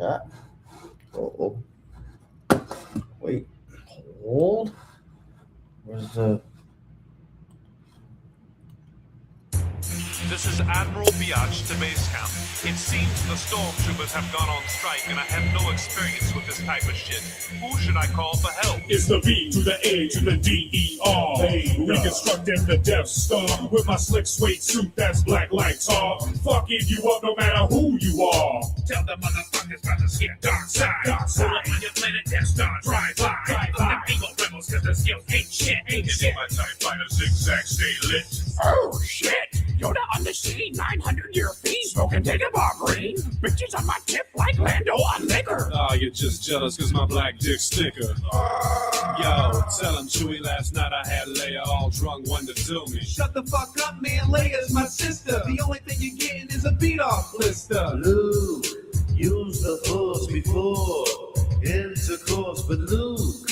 Ah. Oh. Wait. Hold. Where's the... This is Admiral Biatch to base camp. It seems the stormtroopers have gone on strike, and I have no experience with this type of shit. Who should I call for help? It's the V to the A to the D-E-R. Reconstructing the Death Star with my slick suede suit that's black like tar. Fucking you up no matter who you are. Tell the motherfuckers about to skip dark side. Pull up on your planet Death Star, drive by. The evil rebels cause the skills ain't shit. Ain't shit. My TIE fighter zigzag stay lit. Oh shit! Yoda on the sea, 900-year feet, smoking dagobah green. Bitches on my tip like Lando on liquor. Oh, you're just jealous cause my black dick's thicker. Yo, tell him Chewie last night I had Leia all drunk, wanted to do me. Shut the fuck up, man. Leia's my sister. The only thing you're getting is a beat-off blister. Luke, use the Force before intercourse, but Luke,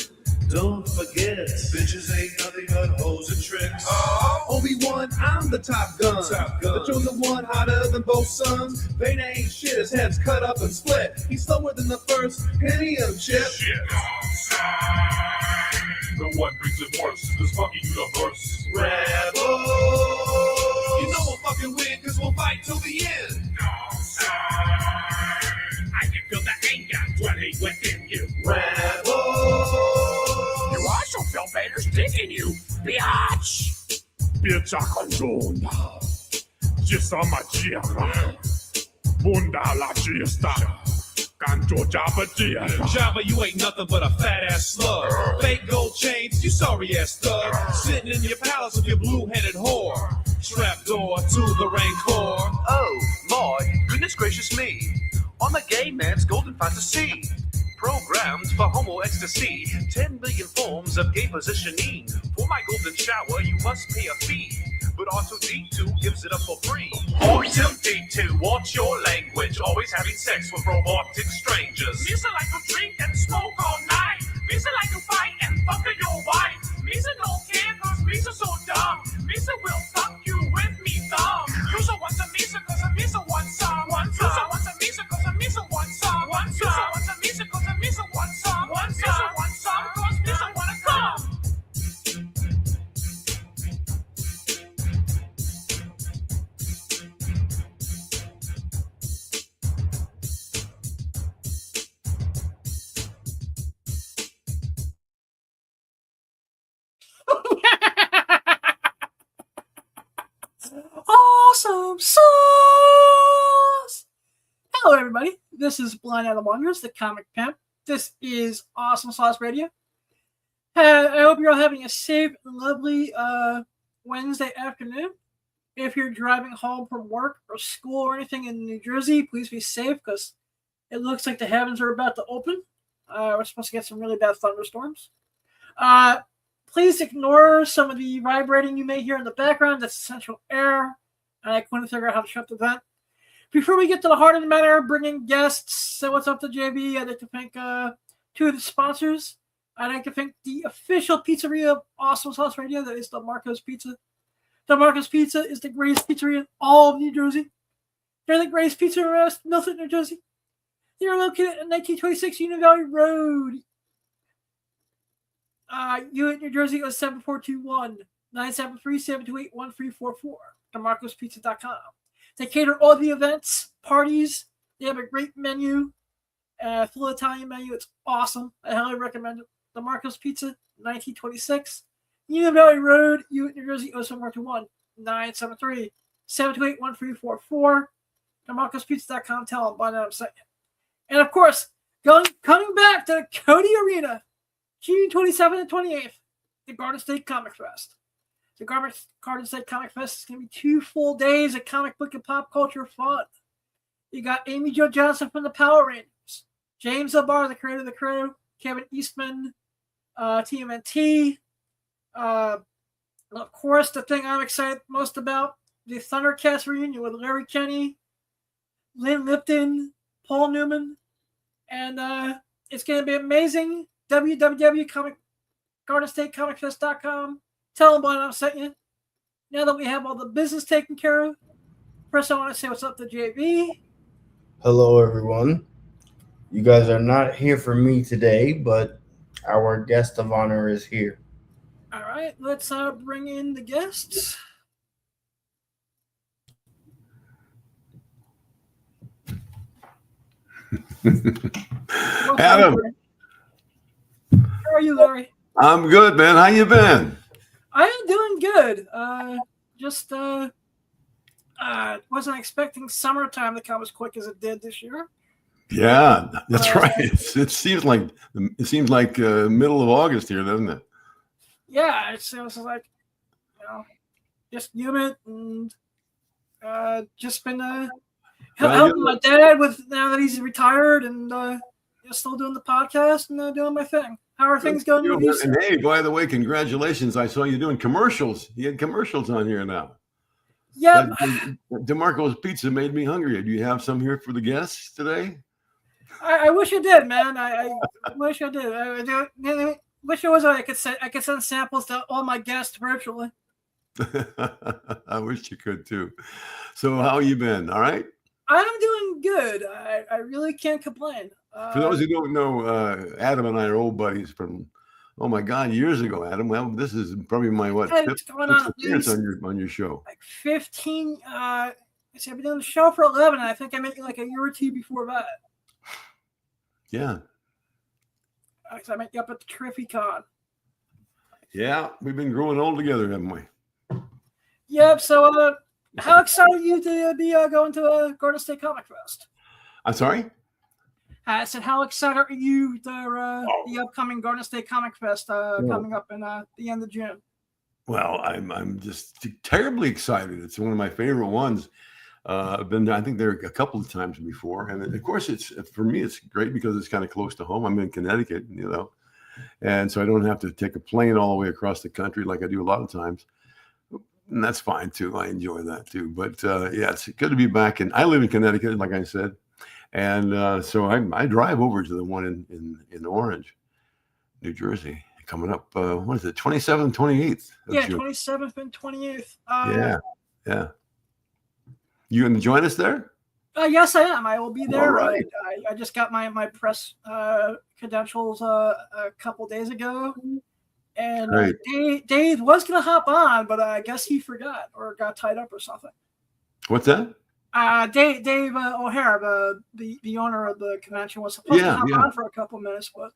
don't forget, bitches ain't nothing but hoes and tricks. Obi-Wan, I'm the Top Gun. The chosen one, hotter than both sons. Vader ain't shit, his head's cut up and split. He's slower than the first Pentium chip. Shit. The one brings it worse, this fucking universe. Rebel. You know we'll fucking win, cause we'll fight till the end. I can feel the anger dwelling within you. Rebel. You also feel Vader's dick in you, biatch. Bitch, I condone. Just on my tierra. Bunda la fiesta. Canto Jabba Dia. Jabba, you ain't nothing but a fat-ass slug. Fake gold chains, you sorry-ass thug. Sitting in your palace with your blue-headed whore. Trapdoor to the Rancor. Oh, my goodness gracious me. On a gay man's golden fantasy. Programmed for homo ecstasy. 10 million forms of gay positioning. For my golden shower, you must pay a fee. But R2-D2 gives it up for free. R2-D2, watch your language. Always having sex with robotic strangers. Misa like to drink and smoke all night. Misa like to fight and fuck your wife. Misa don't care cause Misa so dumb. Misa will fuck you with me thumb. Misa wants a Misa cause a Misa wants some. Misa wants a Misa cause a Misa wants some. Misa wants a Misa cause a Misa wants some. Misa wants some cause Misa wanna come. Awesome sauce! Hello, everybody. This is Blind Adam Wonders, the comic pimp. This is Awesome Sauce Radio. I hope you're all having a safe and lovely Wednesday afternoon. If you're driving home from work or school or anything in New Jersey, please be safe because it looks like the heavens are about to open. We're supposed to get some really bad thunderstorms. Please ignore some of the vibrating you may hear in the background. That's essential air. I couldn't figure out how to shut the vent. Before we get to the heart of the matter, bringing guests, say what's up to JB. I'd like to thank two of the sponsors. I'd like to thank the official pizzeria of Awesome Sauce Radio. That is the Marco's Pizza. The Marco's Pizza is the greatest pizzeria in all of New Jersey. They're the greatest pizza in West Milford, New Jersey. They are located at 1926 Union Valley Road. Unit, New Jersey is 7421-973-728-1344. TheMarcosPizza.com. They cater all the events, parties. They have a great menu, full Italian menu. It's awesome. I highly recommend it. The Marco's Pizza, 1926 Union Valley Road, Unit, New Jersey 07421-973-728-1344. TheMarcosPizza.com. Tell them by now I'm saying. And of course, coming back to the Cody Arena, June 27th and 28th, the Garden State Comic Fest. The Garden State Comic Fest is going to be 2 full days of comic book and pop culture fun. You got Amy Jo Johnson from the Power Rangers, James O'Barr, the creator of The Crew, Kevin Eastman, TMNT. Of course, the thing I'm excited most about, the ThunderCats reunion with Larry Kenny, Lynn Lipton, Paul Newman, and it's going to be amazing. www.GardenStateComicFest.com. Tell them what I'm saying. Now that we have all the business taken care of, first I want to say what's up to JB. Hello, everyone. You guys are not here for me today, but our guest of honor is here. All right, let's bring in the guests. Adam, how are you, Larry? I'm good, man. How you been? I am doing good. Just wasn't expecting summertime to come as quick as it did this year. Yeah, that's right. It seems like middle of August here, doesn't it? Yeah, it was like, just humid and just been helping my dad with now that he's retired and still doing the podcast and doing my thing. How are things going with you? And hey, by the way, congratulations! I saw you doing commercials. You had commercials on here now. Yeah. DeMarco's Pizza made me hungry. Do you have some here for the guests today? I wish I did, man. I wish I did. I wish it was I could send samples to all my guests virtually. I wish you could too. So how you been? All right? I'm doing good. I really can't complain. For those who don't know, Adam and I are old buddies from, oh my God, years ago, Adam. Well, this is probably my fifth appearance on your show. Like 15. I've been doing the show for 11. And I think I met you like a year or two before that. Yeah. I met you up at the Triffy-Con. Yeah, we've been growing old together, haven't we? Yep. So, how excited are you to be going to Garden State Comic Fest? I'm sorry? I said, how excited are you to the upcoming Garden State Comic Fest coming up in the end of June? Well, I'm just terribly excited. It's one of my favorite ones. I've been, I think, there a couple of times before, and of course, for me, it's great because it's kind of close to home. I'm in Connecticut, and so I don't have to take a plane all the way across the country like I do a lot of times. And that's fine too. I enjoy that too. But yeah, it's good to be back. And I live in Connecticut, like I said, and so I drive over to the one in Orange, New Jersey, coming up. What is it? 27th, 28th. Yeah, 27th and 28th. Yeah. You going to join us there? Yes, I am. I will be there. All right. I just got my press credentials a couple days ago. And Dave was going to hop on, but I guess he forgot or got tied up or something. What's that? Dave O'Hara, the owner of the convention, was supposed to hop on for a couple minutes, but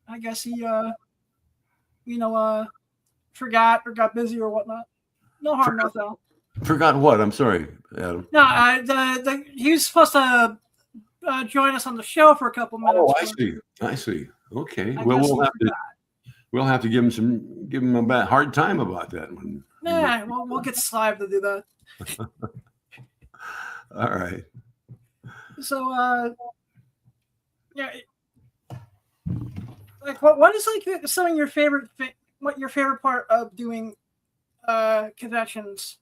I guess he, forgot or got busy or whatnot. No harm, no foul. Forgot what? I'm sorry, Adam. No, he was supposed to join us on the show for a couple minutes. Oh, I see. Okay. We'll have to give him a hard time about that one. Yeah, we'll get Slive to do that. All right. So, like, what is like some of your favorite? What your favorite part of doing conventions?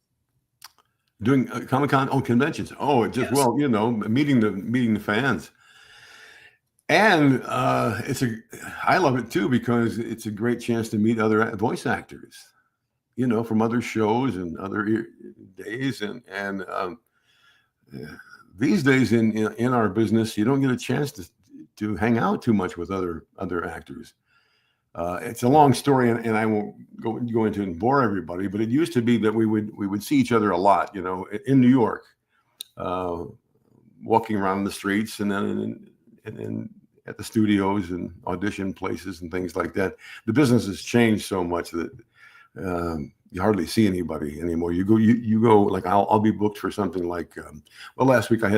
Doing Comic-Con conventions. Oh, just yes. Meeting the fans. And I love it too because it's a great chance to meet other voice actors, from other shows and other days. And these days in our business, you don't get a chance to hang out too much with other actors. It's a long story, and I won't go into it and bore everybody. But it used to be that we would see each other a lot, in New York, walking around the streets, and then at the studios and audition places and things like that. The business has changed so much that you hardly see anybody anymore. You go like I'll be booked for something like last week I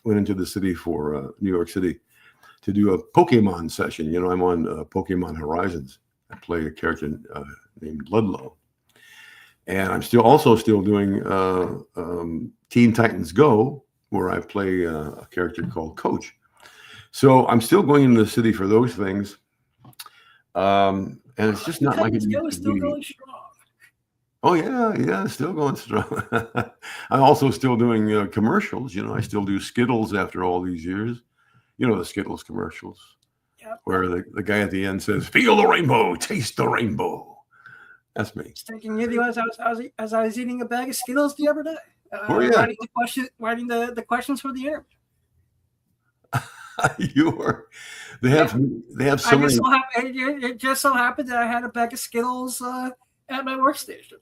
went into the city for New York City to do a Pokemon session. I'm on Pokemon Horizons. I play a character named Ludlow, and I'm still doing Teen Titans Go, where I play a character called Coach. So I'm still going into the city for those things, and it's just not like it used to be. Going strong. Oh yeah, still going strong. I'm also still doing commercials. I still do Skittles after all these years. The Skittles commercials, where the guy at the end says, "Feel the rainbow, taste the rainbow." That's me. Just thinking of you as I was eating a bag of Skittles the other day. Writing the questions for the interview. You were. They have so many. It just so happened that I had a bag of Skittles at my workstation.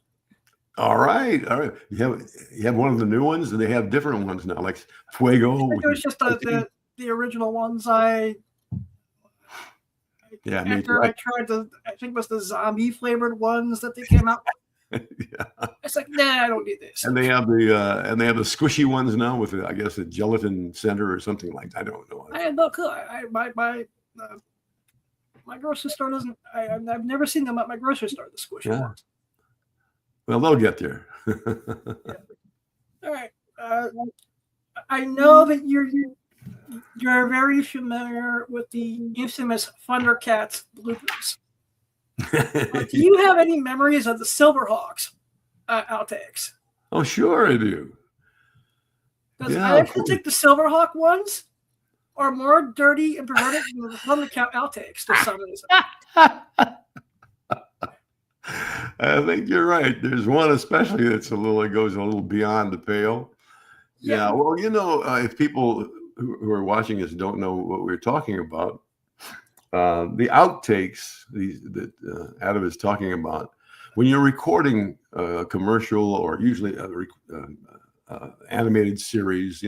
All right. You have one of the new ones, and they have different ones now, like Fuego. It was just the original ones. I tried I think it was the zombie flavored ones that they came out. Yeah. It's like, nah, I don't need this. And they have the squishy ones now with I guess a gelatin center or something like that. I don't know. I had no clue. My grocery store doesn't. I've never seen them at my grocery store. The squishy ones. Well, they'll get there. Yeah. All right. I know that you're very familiar with the infamous ThunderCats bloopers. Do you have any memories of the Silverhawks outtakes? Oh, sure I do. Because I actually think the Silverhawk ones are more dirty and perverted than the ThunderCat outtakes for some reason. I think you're right. There's one especially that goes a little beyond the pale. Yeah. Well, if people who are watching us don't know what we're talking about, the outtakes that Adam is talking about, when you're recording a commercial or usually animated series,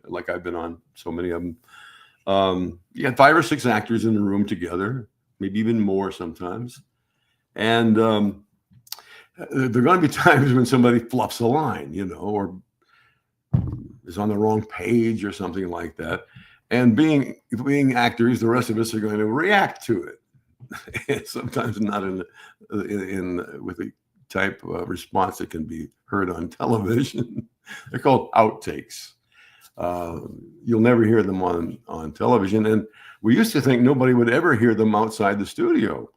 like I've been on so many of them, you got 5 or 6 actors in the room together, maybe even more sometimes. And there are going to be times when somebody fluffs a line, or is on the wrong page or something like that. And being actors, the rest of us are going to react to it. Sometimes not in with the type of response that can be heard on television. They're called outtakes. You'll never hear them on television. And we used to think nobody would ever hear them outside the studio.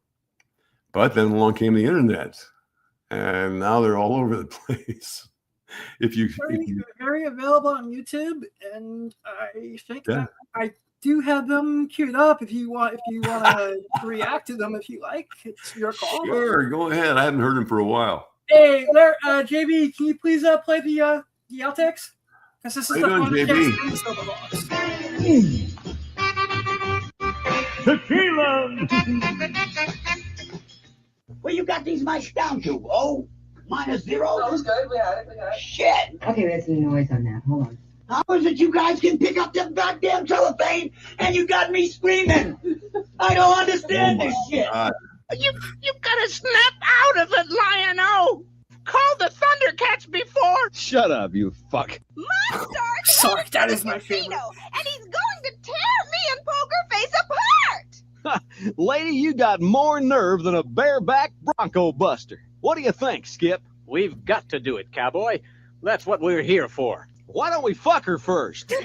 But then along came the internet, and now they're all over the place. Very available on YouTube, and I think I do have them queued up. If you want to react to them, if you like, it's your call. Sure, go ahead. I hadn't heard them for a while. Hey, JB, can you please play the outtakes? Because this is the Tequila. Where you got these mics down to? Oh, -0? That was good. We had it. Shit. Okay, we had some noise on that. Hold on. How is it you guys can pick up the goddamn telephone and you got me screaming? I don't understand this shit. You gotta snap out of it, Lion-O. Call the ThunderCats before. Shut up, you fuck. My star. Sorry, that is my favorite. And he's going to tear me and Poker Face apart. Lady, you got more nerve than a bareback bronco buster. What do you think, Skip? We've got to do it, cowboy. That's what we're here for. Why don't we fuck her first? Put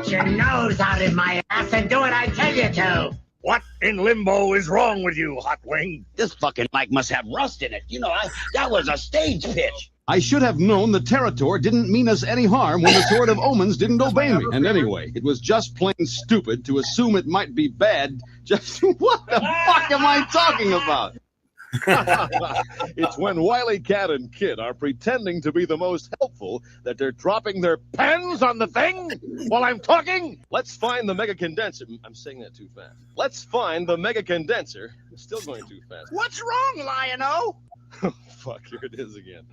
your nose out in my ass and do what I tell you to. What in limbo is wrong with you, Hot Wing? This fucking mic must have rust in it. That was a stage pitch. I should have known the Territor didn't mean us any harm when the Sword of Omens didn't obey me. And anyway, it was just plain stupid to assume it might be bad. Just what the fuck am I talking about? It's when Wily Cat and Kid are pretending to be the most helpful that they're dropping their pens on the thing while I'm talking. Let's find the mega condenser. I'm saying that too fast. Let's find the mega condenser. Still going too fast. What's wrong, Lion-O? Oh, fuck, here it is again.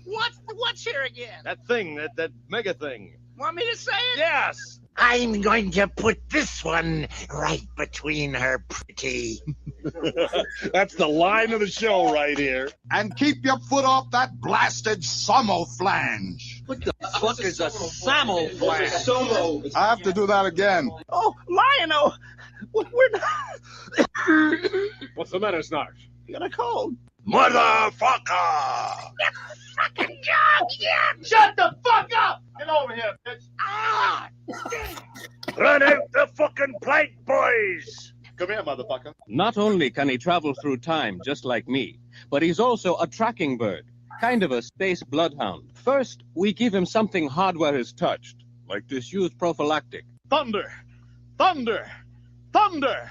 What's here again? That thing, that mega thing. Want me to say it? Yes. I'm going to put this one right between her pretty. That's the line of the show right here. And keep your foot off that blasted samoflange. What the fuck is a samoflange? I have to do that again. Oh, Lion-O, we're not. What's the matter, Snarf? You got a cold. Motherfucker! Fucking job, yeah! Shut the fuck up! Get over here, bitch! Ah! Run out the fucking plank, boys! Come here, motherfucker. Not only can he travel through time just like me, but he's also a tracking bird, kind of a space bloodhound. First, we give him something hardware is touched, like this used prophylactic. Thunder! Thunder! Thunder!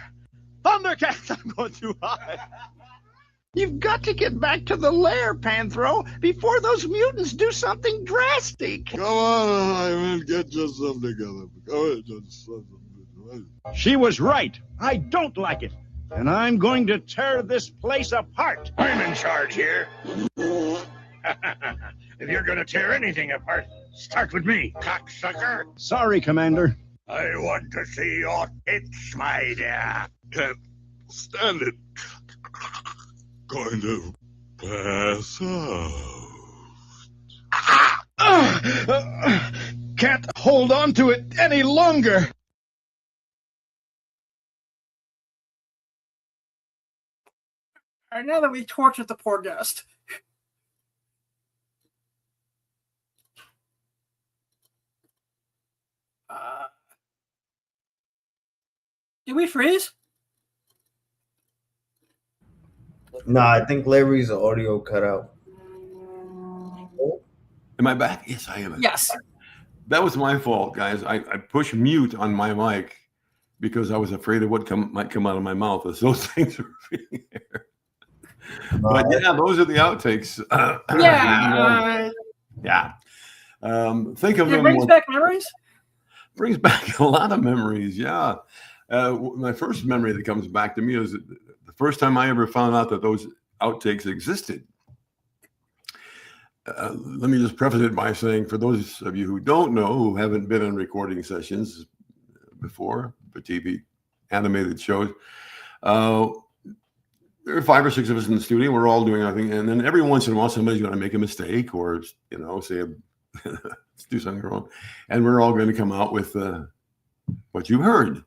ThunderCats! I'm going too high. You've got to get back to the lair, Panthro, before those mutants do something drastic. Come on, Ivan, get yourself together. Go ahead, just... She was right. I don't like it. And I'm going to tear this place apart. I'm in charge here. If you're going to tear anything apart, start with me, cocksucker. Sorry, Commander. I want to see your tits, my dear. Can't stand it. Going to pass out. Can't hold on to it any longer. All right, now that we tortured the poor guest. Did we freeze? No, I think Larry's audio cut out. Am I back? Yes, I am. Yes. That was my fault, guys. I pushed mute on my mic because I was afraid of what might come out of my mouth as those things were being aired. But yeah, those are the outtakes. Yeah. Think of them. It brings back memories? Brings back a lot of memories, yeah. My first memory that comes back to me is the first time I ever found out that those outtakes existed. Let me just preface it by saying, for those of you who don't know, who haven't been in recording sessions before for TV animated shows, there are 5 or 6 of us in the studio. We're all doing our thing, and then every once in a while, somebody's going to make a mistake or say do something wrong, and we're all going to come out with what you heard.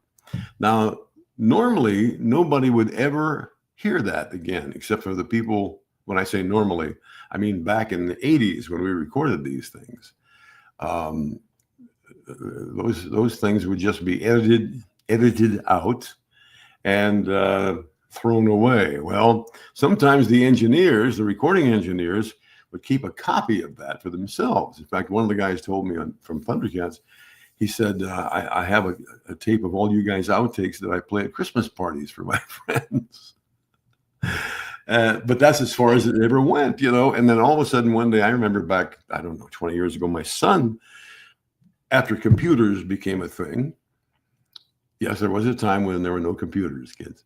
Now, normally, nobody would ever hear that again, except for the people. When I say normally, I mean back in the 80s when we recorded these things. Those things would just be edited out and thrown away. Well, sometimes the engineers, the recording engineers, would keep a copy of that for themselves. In fact, one of the guys told me from ThunderCats, he said, I have a tape of all you guys' outtakes that I play at Christmas parties for my friends. But that's as far as it ever went, And then all of a sudden one day, I remember back, 20 years ago, my son, after computers became a thing. Yes, there was a time when there were no computers, kids.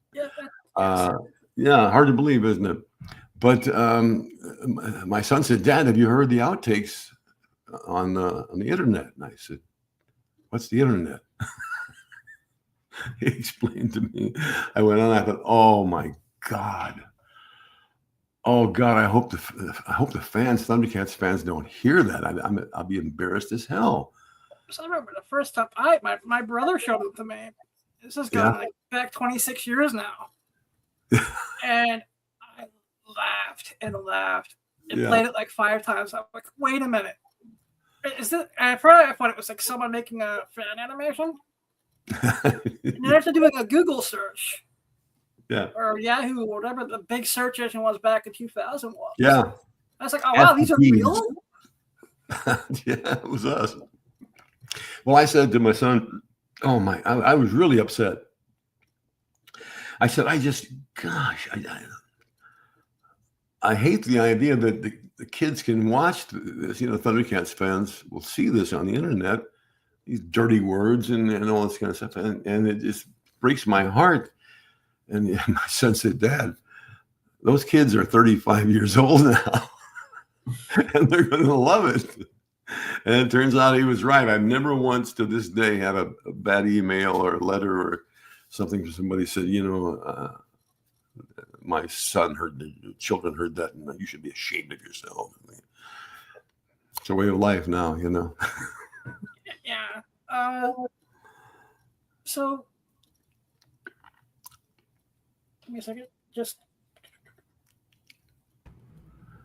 Yeah, hard to believe, isn't it? But my son said, "Dad, have you heard the outtakes on the internet?" And I said, "What's the internet?" He explained to me. I went on. I thought, "Oh my God! Oh God! I hope the fans, ThunderCats fans, don't hear that. I'll be embarrassed as hell." So I remember the first time my brother showed it to me. This is going back 26 years now, and I laughed and played it like 5 times. I'm like, wait a minute. Is this? At first I thought it was like someone making a fan animation. And then after doing a Google search, or Yahoo, or whatever the big search engine was back in 2000 was. Yeah. I was like, oh wow, these are real. Yeah, it was us. Well, I said to my son, "Oh my!" I was really upset. I said, I hate the idea that the kids can watch this. ThunderCats fans will see this on the internet, these dirty words and all this kind of stuff, and it just breaks my heart. And my son said, "Dad, those kids are 35 years old now, and they're going to love it." And it turns out he was right. I've never once to this day had a bad email or a letter or something from somebody said, my son heard, the children heard that, and you should be ashamed of yourself. It's a way of life now, Yeah. So, give me a second.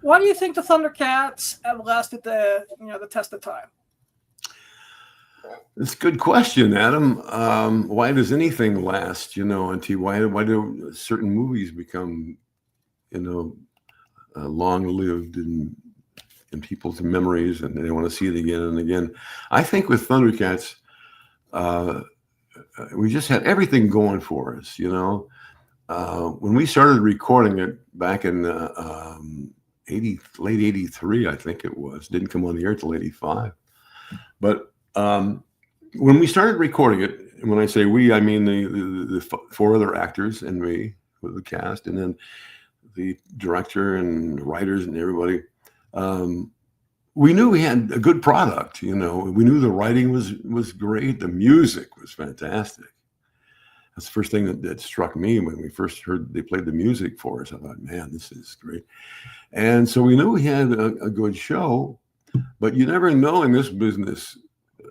Why do you think the ThunderCats have lasted the test of time? It's a good question, Adam. Why does anything last? Why do certain movies become, long-lived in people's memories, and they want to see it again and again? I think with ThunderCats, we just had everything going for us. When we started recording it, back in late 83, I think it was. Didn't come on the air till 85. But when we started recording it, and when I say we, I mean the 4 other actors and me with the cast, and then the director and writers and everybody. We knew we had a good product, you know. We knew the writing was great. The music was fantastic. That's the first thing that struck me when we first heard they played the music for us. I thought, man, this is great. And so we knew we had a good show, but you never know in this business.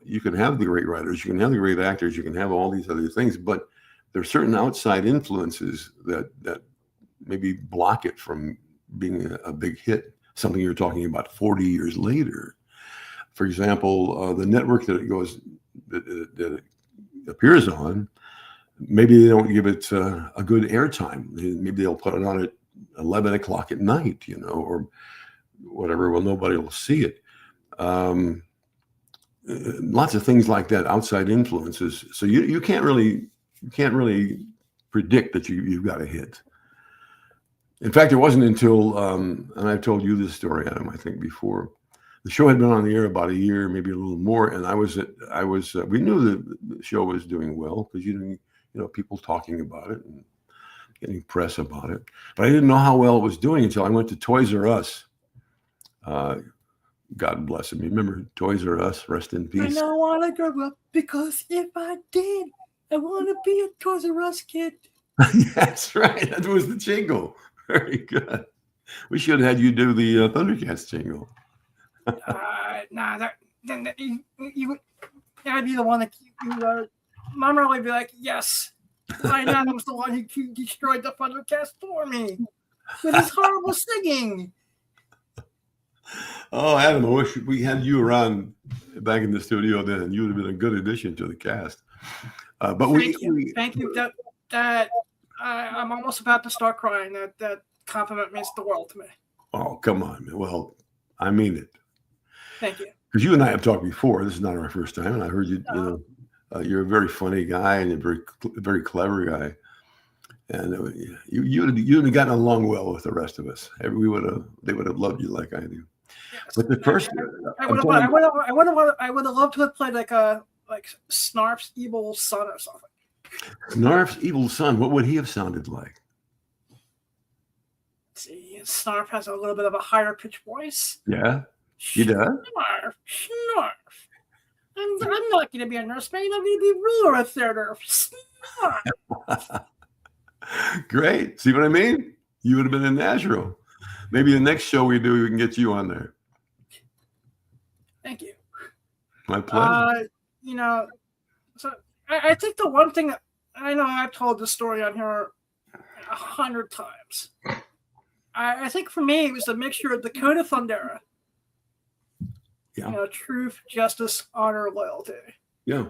You can have the great writers, you can have the great actors, you can have all these other things, but there are certain outside influences that maybe block it from being a big hit. Something you're talking about 40 years later. For example, the network that it appears on, maybe they don't give it a good airtime. Maybe they'll put it on at 11 o'clock at night, you know, or whatever. Well, nobody will see it. Lots of things like that, outside influences. So you can't really predict that you've got a hit. In fact, it wasn't until, and I've told you this story, Adam, I think before, the show had been on the air about a year, maybe a little more, and we knew the show was doing well because people talking about it and getting press about it, but I didn't know how well it was doing until I went to Toys R Us. God bless him. You remember Toys R Us? Rest in peace. I don't want to grow up because if I did, I want to be a Toys R Us kid. That's right. That was the jingle. Very good. We should have had you do the ThunderCats jingle. I'd be the one that Mama would be like, yes, Ryan Adams the one who destroyed the ThunderCats for me with his horrible singing. Oh, Adam, I wish we had you around back in the studio then, and you would have been a good addition to the cast. Thank you. I'm almost about to start crying. That compliment means the world to me. Oh, come on, man. Well, I mean it. Thank you. Because you and I have talked before. This is not our first time, and I heard you. You're a very funny guy and a very clever guy, and you'd have gotten along well with the rest of us. They would have loved you like I do. Yes. But the first, I would have loved to have played like Snarf's evil son or something. Snarf's evil son. What would he have sounded like? See, Snarf has a little bit of a higher pitched voice. Yeah, he does. Snarf. I'm not going to be a nursemaid. I'm going to be ruler of theater. Snarf. Great. See what I mean? You would have been a natural. Maybe the next show we do, we can get you on there. Thank you. My pleasure. So I think the one thing that I know I've told this story on here 100 times. I think for me it was the mixture of the code of Thundera. Yeah. Truth, justice, honor, loyalty. Yeah.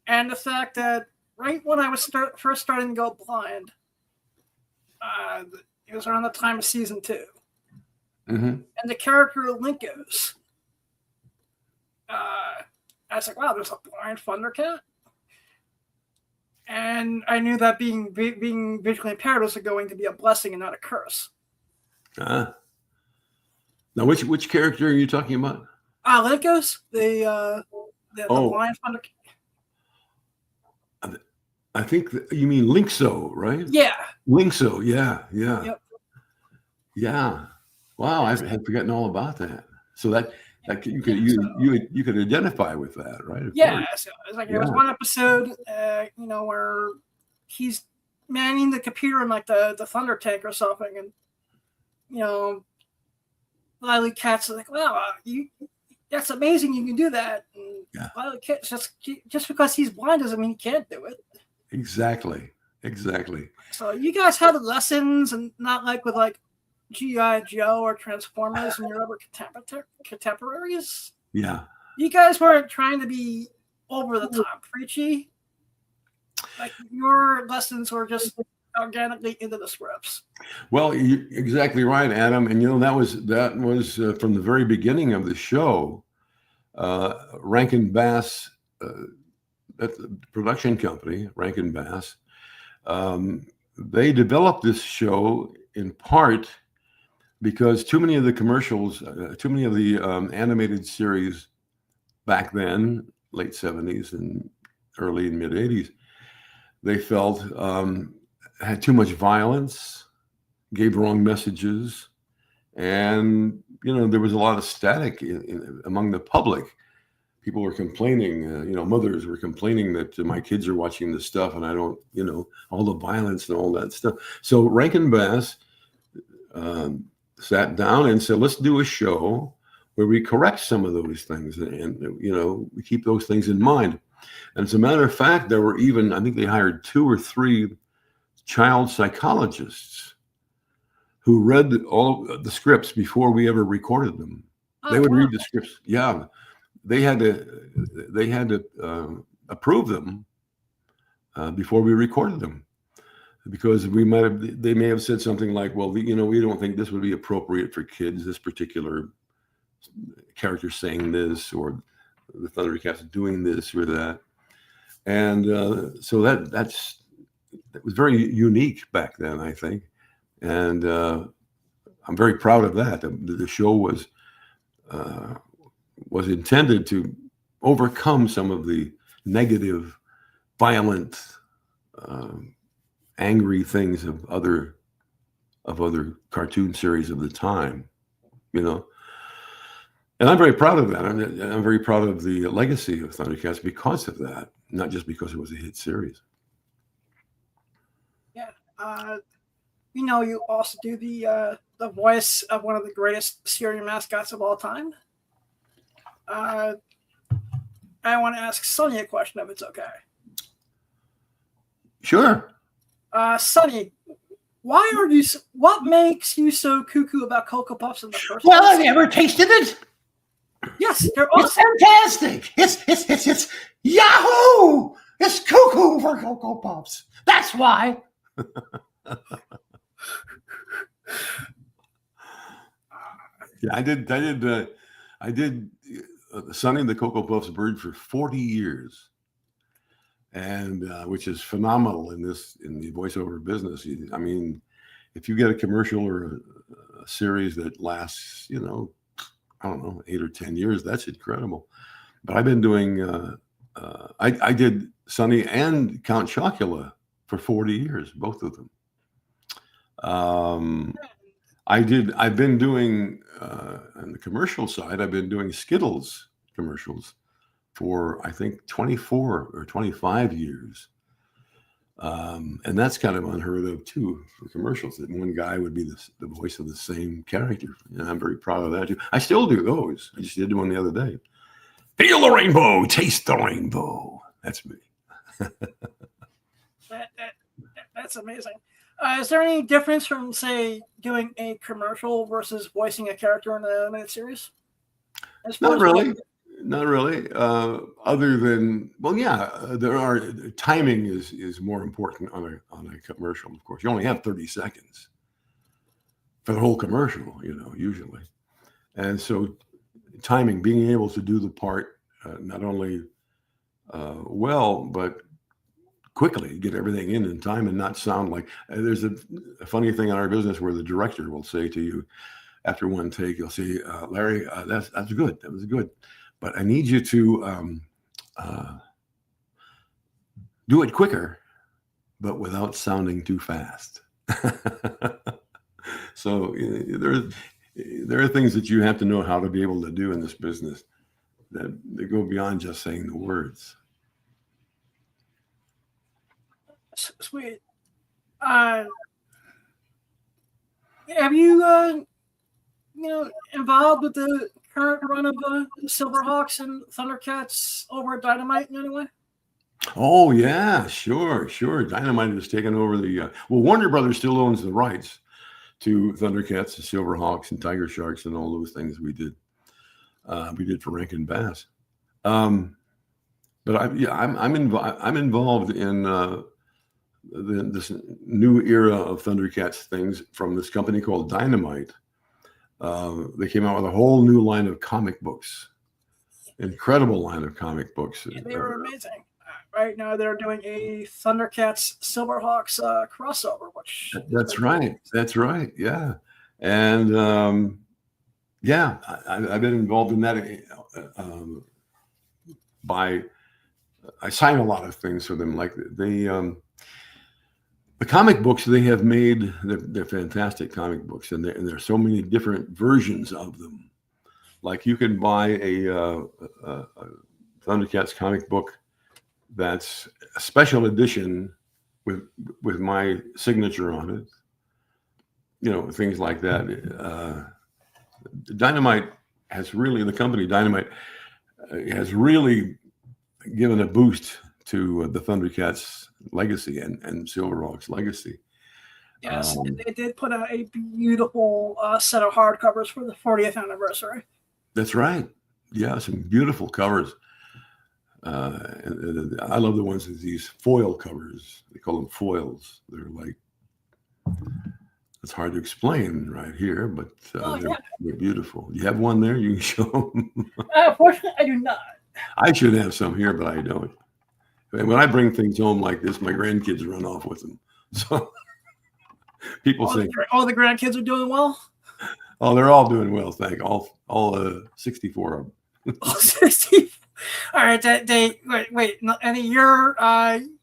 And the fact that right when I was first starting to go blind, it was around the time of season 2. Mm-hmm. And the character Linkos, I was like, wow, there's a blind ThunderCat? And I knew that being visually impaired was going to be a blessing and not a curse. Now, which character are you talking about? Linkos, the blind ThunderCat. I think you mean Linkso, right? Yeah. Linkso, yeah. Yep. Yeah. Wow, I had forgotten all about that. So that you could identify with that, right? Yeah. So it's like there was one episode, where he's manning the computer in like the Thunder Tank or something, and Lily Cat's like, "Wow, that's amazing! You can do that." And Lily Cat's just because he's blind doesn't mean he can't do it. Exactly. So you guys had lessons, and not like with like G.I. Joe or Transformers and your other contemporaries. Yeah. You guys weren't trying to be over the top preachy. Like your lessons were just organically into the scripts. Well, you're exactly right, Adam. And that was from the very beginning of the show. Rankin Bass, that's the production company, Rankin Bass. They developed this show in part because too many of the commercials, too many of the animated series back then, late 70s and early and mid 80s, they felt had too much violence, gave wrong messages, and there was a lot of static among the public. People were complaining, mothers were complaining that my kids are watching this stuff and I don't, all the violence and all that stuff. So Rankin Bass sat down and said, let's do a show where we correct some of those things and we keep those things in mind. And as a matter of fact, there were even, I think they hired 2 or 3 child psychologists who read all the scripts before we ever recorded them. They would read the scripts. Yeah. They had to approve them before we recorded them, because they may have said something like, well, we don't think this would be appropriate for kids, this particular character saying this, or the ThunderCats doing this or that. And so that was very unique back then, I think. And I'm very proud of that. The show was intended to overcome some of the negative, violent, angry things of other cartoon series of the time, And I'm very proud of that. I'm very proud of the legacy of ThunderCats because of that, not just because it was a hit series. Yeah. You also do the voice of one of the greatest cereal mascots of all time. I want to ask Sonny a question, if it's okay. Sure. Sonny, what makes you so cuckoo about Cocoa Puffs in the first place? Well, I've never tasted it. Yes, they're It's awesome. fantastic. It's Yahoo! It's cuckoo for Cocoa Puffs. That's why. Yeah, I did Sonny the Cocoa Puffs bird for 40 years, and which is phenomenal in the voiceover business. I mean, if you get a commercial or a series that lasts, I don't know, 8 or 10 years, that's incredible. But I've been doing, I did Sonny and Count Chocula for 40 years, both of them. I've been doing, on the commercial side, I've been doing Skittles commercials for, I think, 24 or 25 years. And that's kind of unheard of too, for commercials, that one guy would be the voice of the same character. And I'm very proud of that too. I still do those. I just did one the other day. Feel the rainbow, taste the rainbow. That's me. That's amazing. Is there any difference from, say, doing a commercial versus voicing a character in an animated series? Not really. Not really. Other than, well, yeah, timing is more important on a commercial. Of course, you only have 30 seconds for the whole commercial, usually, and so timing, being able to do the part not only well but quickly, get everything in time and not sound like there's a funny thing in our business where the director will say to you after one take, he'll say, Larry, that's good. That was good. But I need you to do it quicker, but without sounding too fast. So there are things that you have to know how to be able to do in this business that go beyond just saying the words. Sweet. Have you, involved with the current run of Silverhawks and ThunderCats over at Dynamite in any way? Oh yeah, sure. Dynamite has taken over Warner Brothers still owns the rights to ThunderCats and Silverhawks and Tiger Sharks and all those things we did. We did for Rankin Bass. But I'm involved in this new era of ThunderCats things from this company called Dynamite. They came out with a whole new line of comic books, incredible line of comic books. Yeah, they were amazing. right now they're doing a ThunderCats Silverhawks crossover, which That's right. That's right. Yeah. And yeah, I've been involved in that I sign a lot of things for them. Like the comic books they have made, they're fantastic comic books, and there's so many different versions of them. Like you can buy a ThunderCats comic book that's a special edition with my signature on it. You know, things like that. Dynamite has really, the company Dynamite has really given a boost to the ThunderCats legacy and Silverhawks legacy. Yes, they did put out a beautiful set of hardcovers for the 40th anniversary. That's right. Yeah, some beautiful covers. And I love the ones with these foil covers. They call them foils. They're like, it's hard to explain right here, but they're beautiful. You have one there? You can show them. Unfortunately, I do not. I should have some here, but I don't. When I bring things home like this, my grandkids run off with them. So people think all the grandkids are doing well. Oh, they're all doing well. Thank all 64 of them. All 64. All right, wait. And a year,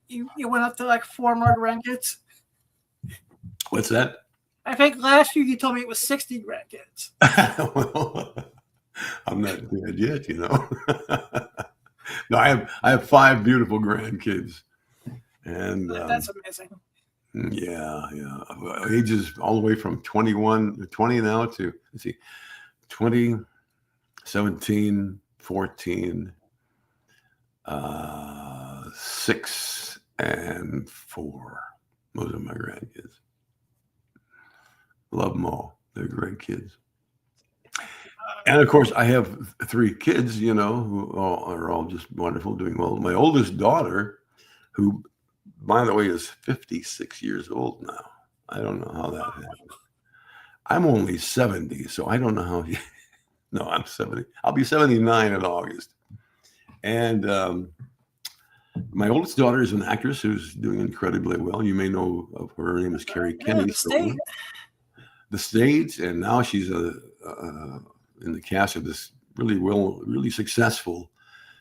you went up to like 4 more grandkids. What's that? I think last year you told me it was 60 grandkids. Well, I'm not dead yet, you know. No, I have 5 beautiful grandkids, and that's amazing. Yeah. Ages all the way from 20 now to 20, 17, 14, 6, and 4. Those are my grandkids. Love them all. They're great kids. And of course, I have 3 kids, you know, who are all just wonderful, doing well. My oldest daughter, who, by the way, is 56 years old now. I don't know how that happened. I'm only 70, so I don't know how. No, I'm 70. I'll be 79 in August. And my oldest daughter is an actress who's doing incredibly well. You may know of her. Her name is Carrie Kenny. The State, and now she's in the cast of this really successful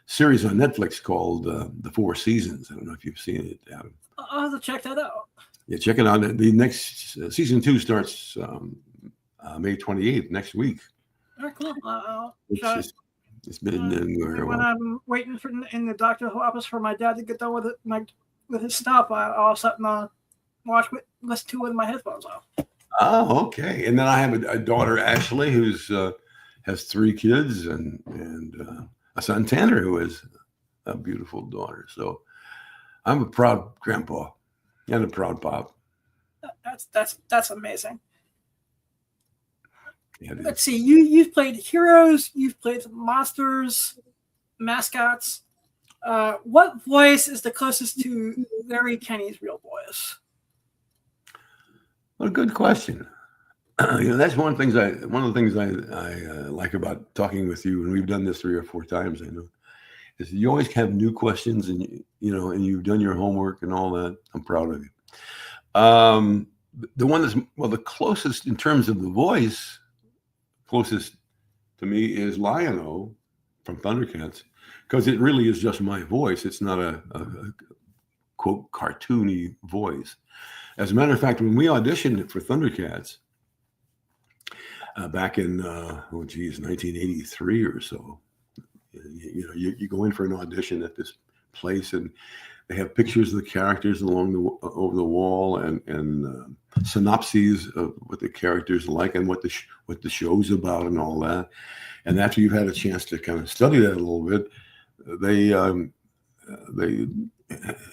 series on Netflix called The 4 Seasons. I don't know if you've seen it, Adam. I'll have to check that out. Yeah, check it out. The next season 2 starts May 28th, next week. All right, cool. It's been very when well. I'm waiting in the doctor's office for my dad to get done with his stuff, I'll sit and listen to it with my headphones off. Oh, okay. And then I have a daughter, Ashley, who's has 3 kids, and a son, Tanner, who is a beautiful daughter. So I'm a proud grandpa and a proud pop. That's amazing. Yeah, Let's see. You've played heroes. You've played monsters, mascots. What voice is the closest to Larry Kenny's real voice? Well, good question. That's one of the things I like about talking with you, and we've done this 3 or 4 times. I know, is you always have new questions, and and you've done your homework and all that. I'm proud of you. The one that's the closest in terms of the voice, closest to me is Lion-O from ThunderCats, because it really is just my voice. It's not a quote cartoony voice. As a matter of fact, when we auditioned for ThunderCats back in 1983 or so, you go in for an audition at this place, and they have pictures of the characters over the wall, and synopses of what the characters are like and what the show's about and all that. And after you've had a chance to kind of study that a little bit, they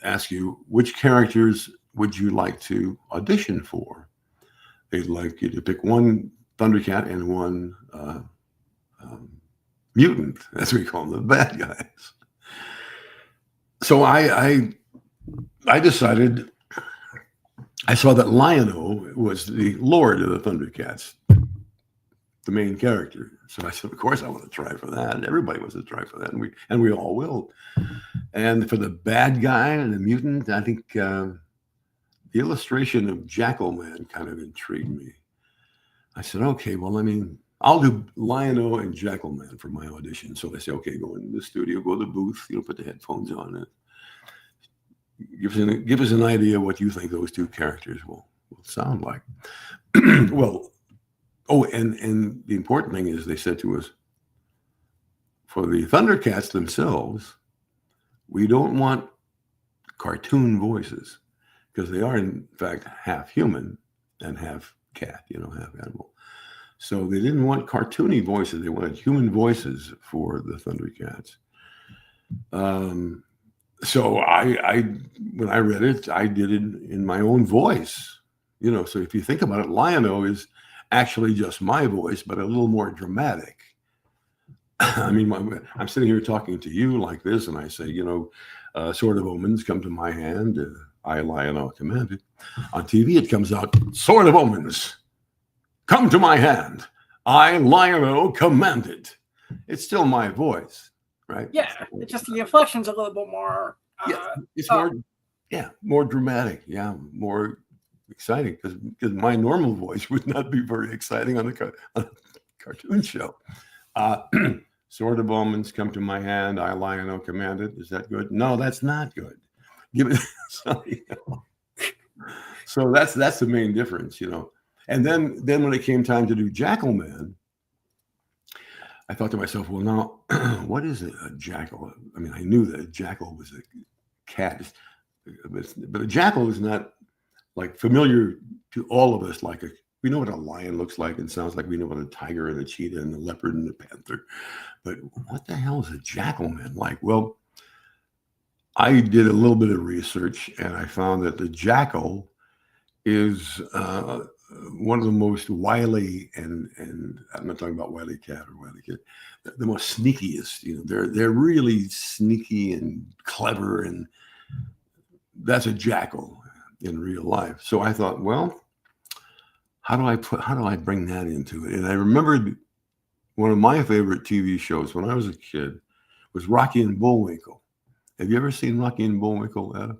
ask you, which characters would you like to audition for? They'd like you to pick one Thundercat and one mutant, as we call them, the bad guys. So I decided, I saw that Lion-O was the Lord of the Thundercats. the main character. So I said, of course I want to try for that. And everybody wants to try for that. And we all will. And for the bad guy and the mutant, I think the illustration of Jackal Man kind of intrigued me. I said, okay, well, I'll do Lion-O and Jackal Man for my audition. So they say, okay, go in the studio, go to the booth, put the headphones on and give us an idea what you think those two characters will sound like. Well, and the important thing is they said to us, for the ThunderCats themselves, we don't want cartoon voices because they are, in fact, half human and half cat, half animal. So they didn't want cartoony voices. They wanted human voices for the ThunderCats. So I when I read it, I did it in my own voice. So if you think about it, Lion-O is actually just my voice, but a little more dramatic. I'm sitting here talking to you like this, and I say, Sword of Omens, come to my hand. I, Lion-O, command it. On TV, it comes out, Sword of Omens, come to my hand. I, Lion-O, command it. It's still my voice, right? Yeah, it's just the inflection's a little bit more. It's more dramatic. Yeah, more exciting because my normal voice would not be very exciting on a cartoon show. Sword of Omens, come to my hand. I, Lion-O, command it. Is that good? No, that's not good. Give it. So that's the main difference, And then when it came time to do Jackal Man, I thought to myself, well, now, what is a jackal? I knew that a jackal was a cat, but a jackal is not like familiar to all of us. We know what a lion looks like and sounds like. We know what a tiger and a cheetah and a leopard and a panther. But what the hell is a jackal man like? Well, I did a little bit of research and I found that the jackal is one of the most wily and I'm not talking about wily cat or wily kid, the most sneakiest. They're really sneaky and clever, and that's a jackal in real life. So I thought, well, how do I bring that into it? And I remembered one of my favorite TV shows when I was a kid was Rocky and Bullwinkle. Have you ever seen Rocky and Bullwinkle, Adam?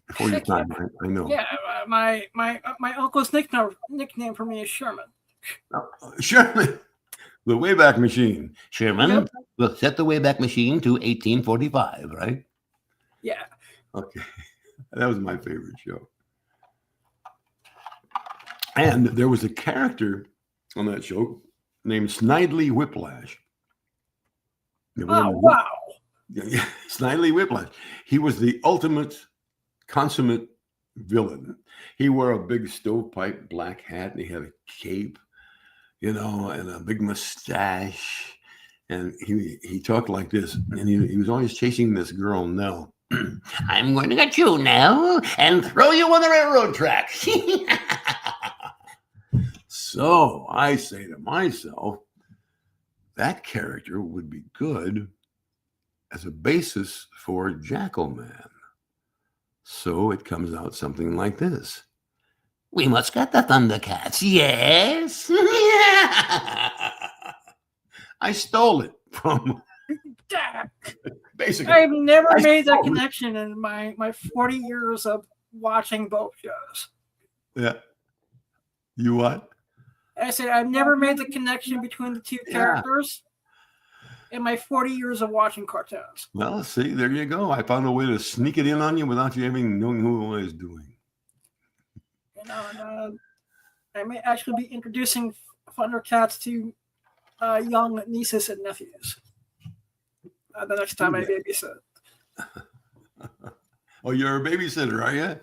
Before your time, I know. Yeah, my uncle's nickname for me is Sherman. Sherman, the Wayback Machine. Sherman, Yep. We'll set the Wayback Machine to 1845, right? Yeah. Okay, that was my favorite show. And there was a character on that show named Snidely Whiplash. Oh, wow. Yeah, Snidely Whiplash. He was the ultimate consummate villain. He wore a big stovepipe black hat and he had a cape, and a big mustache. And he talked like this. And he was always chasing this girl, Nell. I'm going to get you, Nell, and throw you on the railroad track. So I say to myself, that character would be good as a basis for Jackal Man. So it comes out something like this. We must get the ThunderCats. Yes. I stole it from basically. I've never made that connection in my 40 years of watching both shows. Yeah. You what? I said I've never made the connection between the two characters in my 40 years of watching cartoons. Well, see, there you go. I found a way to sneak it in on you without you even knowing who I was doing. I may actually be introducing ThunderCats to young nieces and nephews the next time I babysit. Oh, you're a babysitter, are you?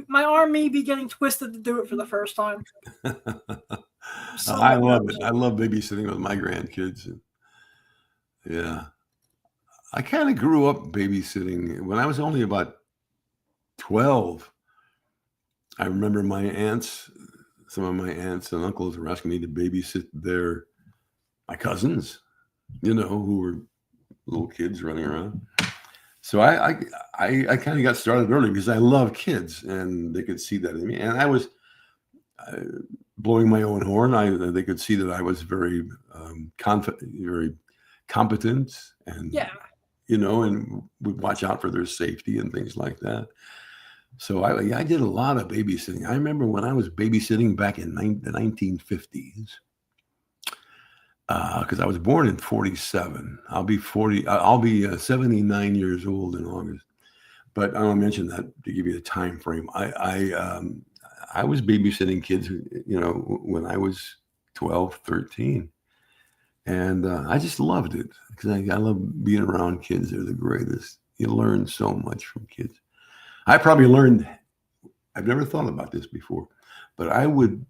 My arm may be getting twisted to do it for the first time. I love it. I love babysitting with my grandkids. Yeah. I kind of grew up babysitting when I was only about 12. I remember some of my aunts and uncles were asking me to babysit my cousins, who were little kids running around. So I kind of got started early because I love kids and they could see that in me. And blowing my own horn. They could see that I was very very competent, and and would watch out for their safety and things like that. So I did a lot of babysitting. I remember when I was babysitting back in the 1950s, because I was born in 47. I'll be 79 years old in August. But I don't mention that to give you the time frame. I was babysitting kids, when I was 12, 13. And I just loved it because I love being around kids. They're the greatest. You learn so much from kids. I probably learned, I've never thought about this before, but I would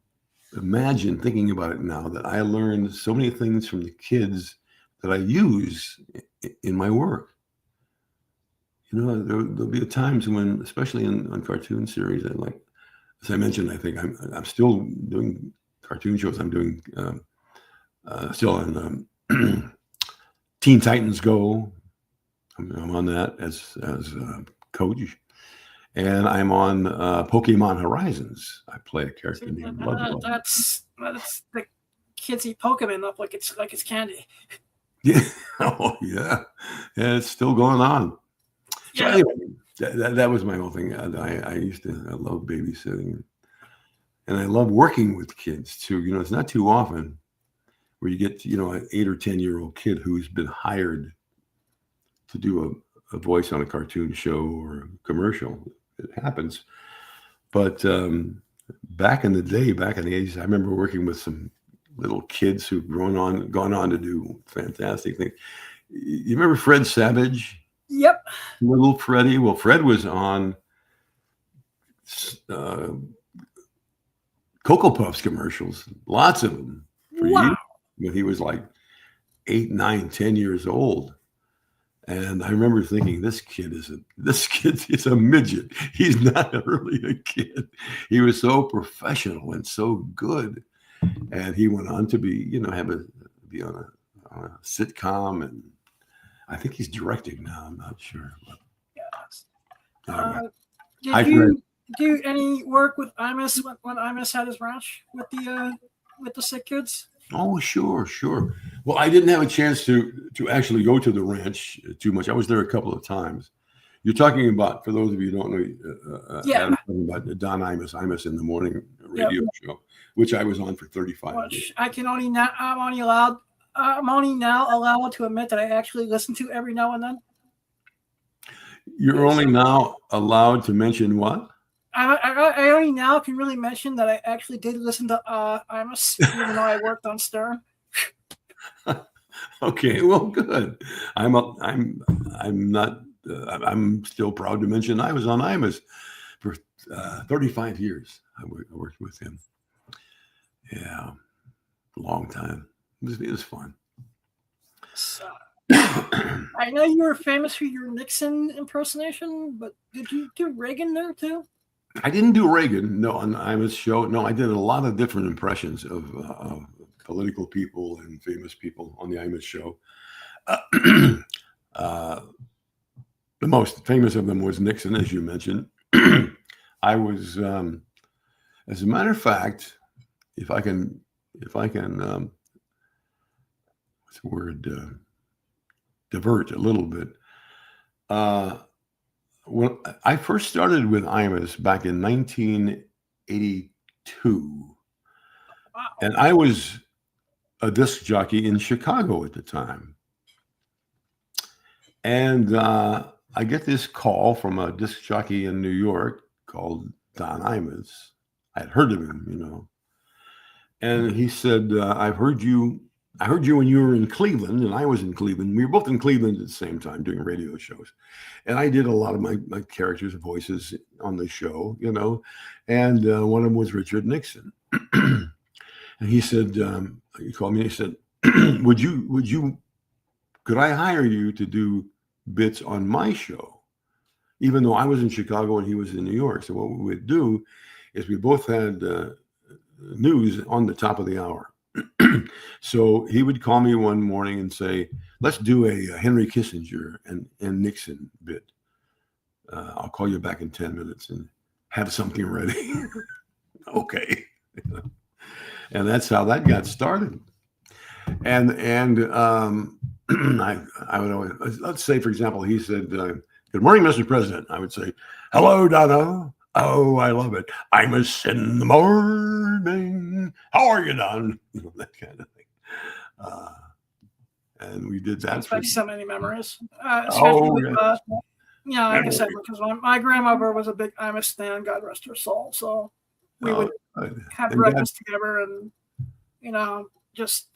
imagine, thinking about it now, that I learned so many things from the kids that I use in my work. There'll be times when, especially on cartoon series, as I mentioned, I think I'm still doing cartoon shows. I'm doing still on Teen Titans Go. I'm on that as coach, and I'm on Pokemon Horizons. I play a character named Love. That's the kids eat Pokemon up like it's candy. Yeah. Oh yeah. It's still going on. So anyway, that was my whole thing. I love babysitting, and I love working with kids too. It's not too often where you get an 8 or 10-year-old kid who's been hired to do a voice on a cartoon show or a commercial. It happens, but back in the day, back in the 80s, I remember working with some little kids who've gone on to do fantastic things. You remember Fred Savage? Yep. Little Freddie. Well, Fred was on Cocoa Puffs commercials, lots of them for years, when he was like 8, 9, 10 years old. And I remember thinking, this kid is a midget. He's not really a kid. He was so professional and so good. And he went on to be on a sitcom, and I think he's directing now. I'm not sure. But, did you do any work with Imus when Imus had his ranch with the sick kids? Oh, sure. Well, I didn't have a chance to actually go to the ranch too much. I was there a couple of times. You're talking about, for those of you who don't know, I'm talking about Don Imus in the Morning radio show, which I was on for 35 years. I'm only now allowed to admit that I actually listen to every now and then. You're only now allowed to mention what? I only now can really mention that I actually did listen to Imus, even though I worked on Stern. Okay, well, good. I'm still proud to mention I was on Imus for 35 years. I worked with him. Yeah, a long time. It was fun. So, I know you were famous for your Nixon impersonation, but did you do Reagan there too? I didn't do Reagan, no, on the Imus show. No, I did a lot of different impressions of political people and famous people on the Imus show. The most famous of them was Nixon, as you mentioned. I was, as a matter of fact, if I can, what's the word? Divert a little bit. When I first started with Imus back in 1982, and I was a disc jockey in Chicago at the time. And I get this call from a disc jockey in New York called Don Imus. I'd heard of him, And he said, I heard you when you were in Cleveland, and I was in Cleveland. We were both in Cleveland at the same time doing radio shows. And I did a lot of my characters' voices on the show, and one of them was Richard Nixon. And he said, he called me and he said, could I hire you to do bits on my show? Even though I was in Chicago and he was in New York. So what we would do is we both had news on the top of the hour. So he would call me one morning and say, let's do a Henry Kissinger and Nixon bit. I'll call you back in 10 minutes and have something ready. Okay. And that's how that got started. And I would always, let's say, for example, he said, "Good morning, Mr. President." I would say, "Hello, Donna. Oh, I love it. I'm a in the morning. How are you, Don?" That kind of thing. And we did that. It's like so many memories. Yes. Yeah, like I said, because my grandmother was a big Imus fan, God rest her soul. So we would have breakfast together and, just,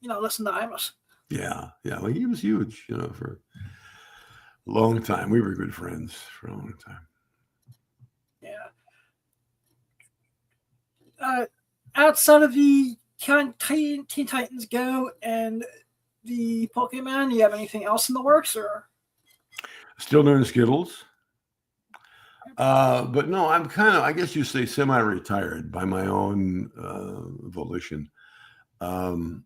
listen to Imus. Yeah. Well, he was huge, for a long time. We were good friends for a long time. Yeah. Outside of the Teen Titans Go and the Pokemon, do you have anything else in the works, or? Still doing Skittles. But no, I'm kind of, I guess you say, semi-retired by my own volition. I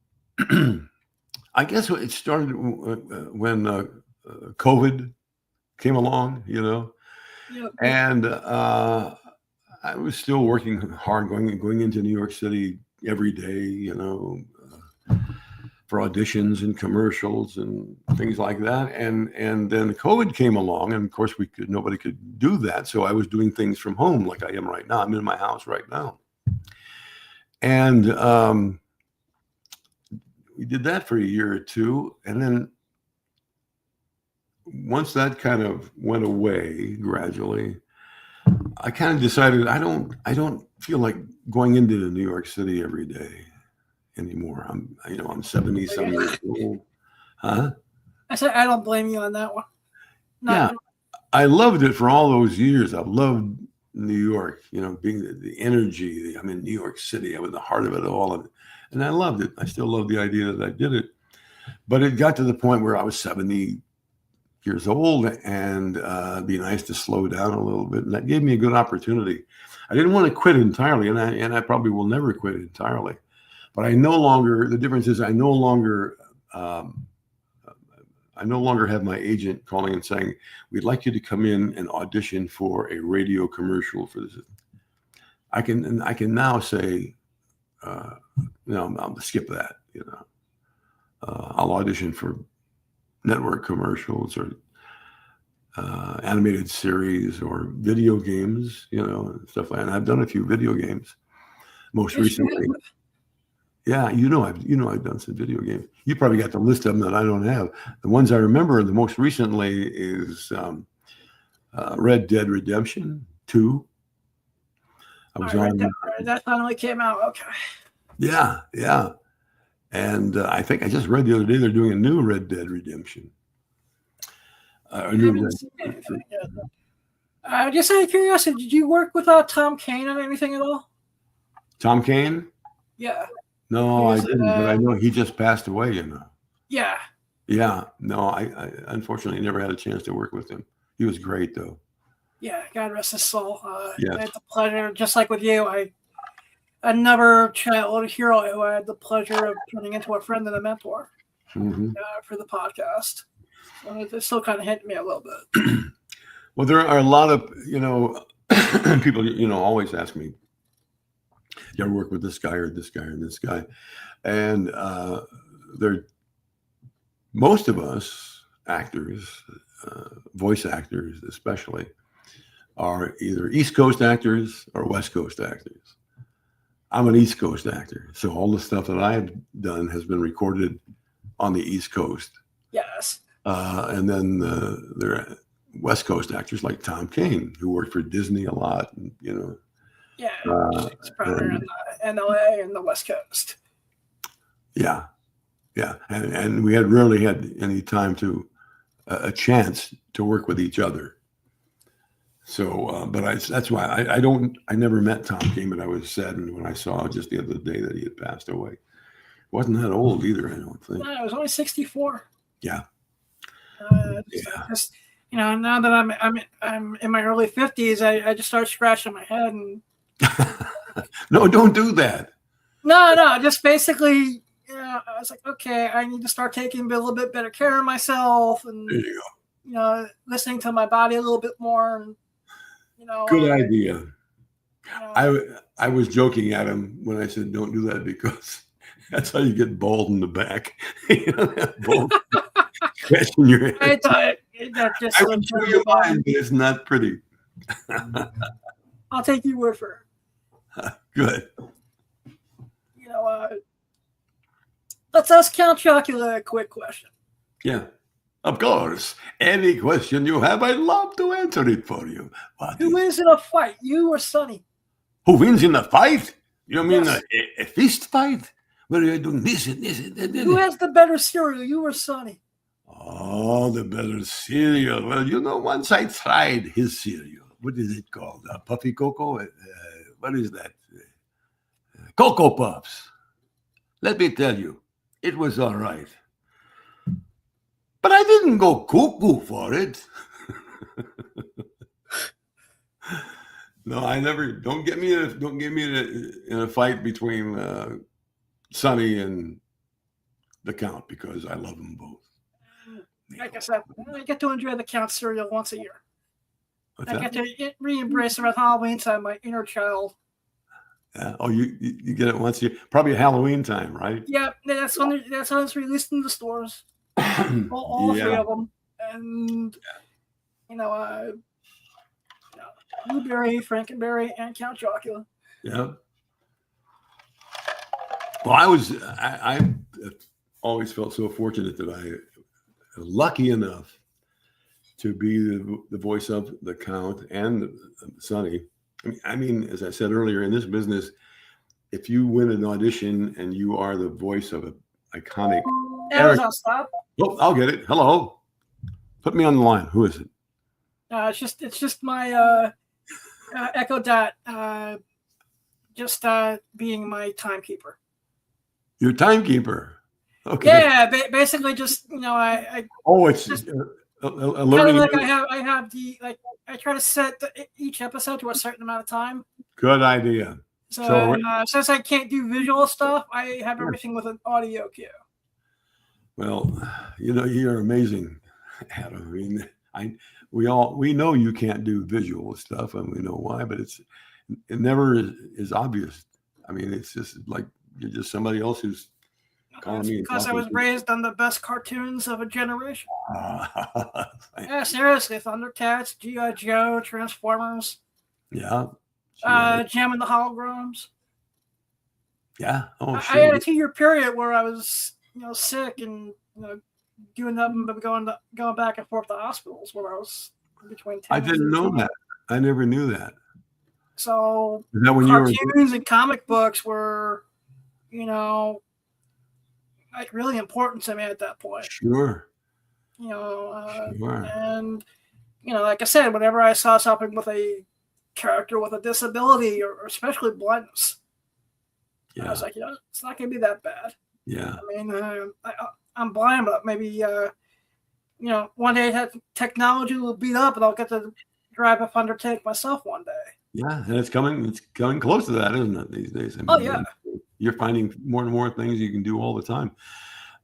guess it started when COVID came along, Yep. And I was still working hard, going into New York City every day, for auditions and commercials and things like that. And then COVID came along, and of course nobody could do that. So I was doing things from home like I am right now. I'm in my house right now. And we did that for a year or two. And then once that kind of went away gradually, I kind of decided I don't feel like going into New York City every day anymore. I'm 70-some years old. Huh? I said I don't blame you on that one. Yeah, I loved it for all those years. I loved New York, being the energy. I'm in New York City. I'm in the heart of it all. And I loved it. I still love the idea that I did it. But it got to the point where I was 70 years old, and it'd be nice to slow down a little bit. And that gave me a good opportunity. I didn't want to quit entirely, and I probably will never quit entirely. But the difference is I no longer have my agent calling and saying, "We'd like you to come in and audition for a radio commercial for this." I can now say, I'll skip that. I'll audition for network commercials or animated series or video games, and stuff like that. And I've done a few video games most recently. Yeah, I've done some video games. You probably got the list of them that I don't have. The ones I remember the most recently is Red Dead Redemption 2. I was on that finally came out. Okay. Yeah. And I think I just read the other day they're doing a new Red Dead Redemption. Just out of curiosity, did you work with Tom Kane on anything at all? Tom Kane? Yeah. No, I didn't, but I know he just passed away, Yeah. Yeah. No, I unfortunately never had a chance to work with him. He was great, though. Yeah, God rest his soul. Yes. I had the pleasure, just like with you, another childhood hero who I had the pleasure of turning into a friend and a mentor for the podcast. So it still kind of hit me a little bit. Well, there are a lot of, people, always ask me, "You ever work with this guy or this guy or this guy?" And most of us actors, voice actors especially, are either East Coast actors or West Coast actors. I'm an East Coast actor, so all the stuff that I've done has been recorded on the East Coast. Yes. And then there are West Coast actors like Tom Kane, who worked for Disney a lot, Yeah, it's probably in LA and the West Coast. Yeah. And we had rarely had any time to a chance to work with each other. So, but that's why I never met Tom Kane, but I was saddened when I saw just the other day that he had passed away. Wasn't that old either, I don't think. No, I was only 64. Yeah. Just, now that I'm in my early 50s, I just start scratching my head and. No, don't do that. No, just basically, I was like, okay, I need to start taking a little bit better care of myself, and there you go. Listening to my body a little bit more, and Good idea. I was joking at him when I said don't do that because that's how you get bald in the back. You know, that bald scratching your head. I thought that just I would show you mine, but it's not pretty. I'll take your word for it. Good. You know, let's ask Count Chocula a quick question. Yeah. Of course. Any question you have, I'd love to answer it for you. Who wins in a fight, you or Sonny? Who wins in a fight? You mean Yes. a fist fight? Where you're doing this and this and that? Who has the better cereal, you or Sonny? Oh, the better cereal. Well, you know, once I tried his cereal. What is it called? Puffy Cocoa? What is that? Cocoa Puffs. Let me tell you, it was all right. But I didn't go cuckoo for it. No, I never. Don't get me in a fight between Sonny and the Count because I love them both. Like I said, I get to enjoy the Count cereal once a year. What's I that? get to re-embrace around Halloween time my inner child. Oh, you get it once a year, probably Halloween time, right? Yeah, that's when it's released in the stores. all three Yeah. of them, and Blueberry, Frankenberry, and Count Chocula. Yeah. Well, I always felt so fortunate that I was lucky enough to be the voice of the Count and Sonny. I mean, as I said earlier, in this business, if you win an audition and you are the voice of an iconic, Amazon, stop. Oh, I'll get it. Hello, put me on the line. Who is it? It's just my Echo Dot, being my timekeeper. Your timekeeper. Okay. Yeah, basically, just I. Oh, it's just alerting. like I have the I try to set each episode to a certain amount of time. Good idea. So since I can't do visual stuff, I have everything with an audio cue. Well, you're amazing, Adam. I mean, we know you can't do visual stuff, and we know why, but it never is obvious. I mean, it's just like you're just somebody else who's calling me. Because I was raised on the best cartoons of a generation. Yeah, seriously, ThunderCats, G.I. Joe, Transformers. Yeah. Jam and the Holograms. Yeah. Oh, I sure. had a 2-year period where I was, sick and doing nothing but going back and forth to hospitals where I was between 10 I didn't know that. I never knew that. So Is that when you were cartoons and comic books were, like really important to me at that point. Sure. Sure. And like I said, whenever I saw something with a character with a disability or especially blindness, I was like, it's not going to be that bad. Yeah. I mean, I'm blind, but maybe, one day that technology will beat up and I'll get to drive a Thunder tank myself one day. Yeah, and it's coming close to that, isn't it, these days? I mean, Oh, yeah. You're finding more and more things you can do all the time.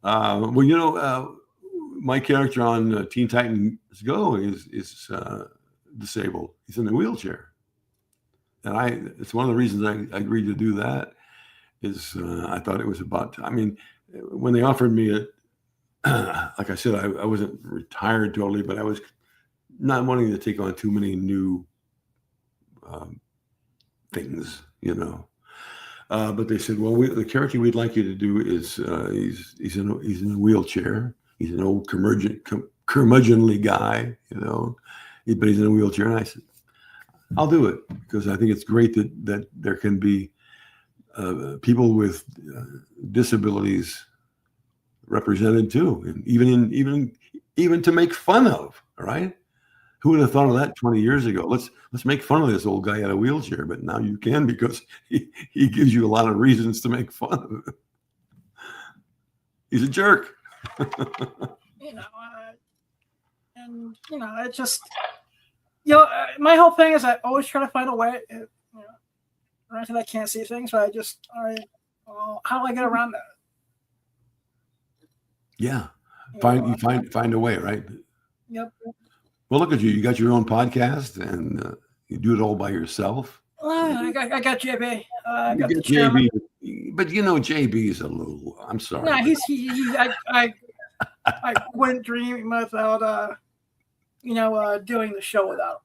My character on Teen Titans Go is disabled. He's in a wheelchair. And it's one of the reasons I agreed to do that is I thought it was about, when they offered me it, like I said, I wasn't retired totally, but I was not wanting to take on too many new things, but they said, well, the character we'd like you to do is he's in a wheelchair. He's an old curmudgeonly guy, but he's in a wheelchair. And I said, I'll do it because I think it's great that there can be people with disabilities represented too, and even to make fun of. Right? Who would have thought of that 20 years ago? Let's make fun of this old guy in a wheelchair, but now you can because he gives you a lot of reasons to make fun of him. He's a jerk. It's just, my whole thing is I always try to find a way. Granted, I can't see things, but how do I get around that? Yeah, find a way, right? Yep. Well, look at you. You got your own podcast, and you do it all by yourself. I got JB. I You got get the chairman. JB, but JB is a little. I'm sorry. No, I wouldn't dream without doing the show without him.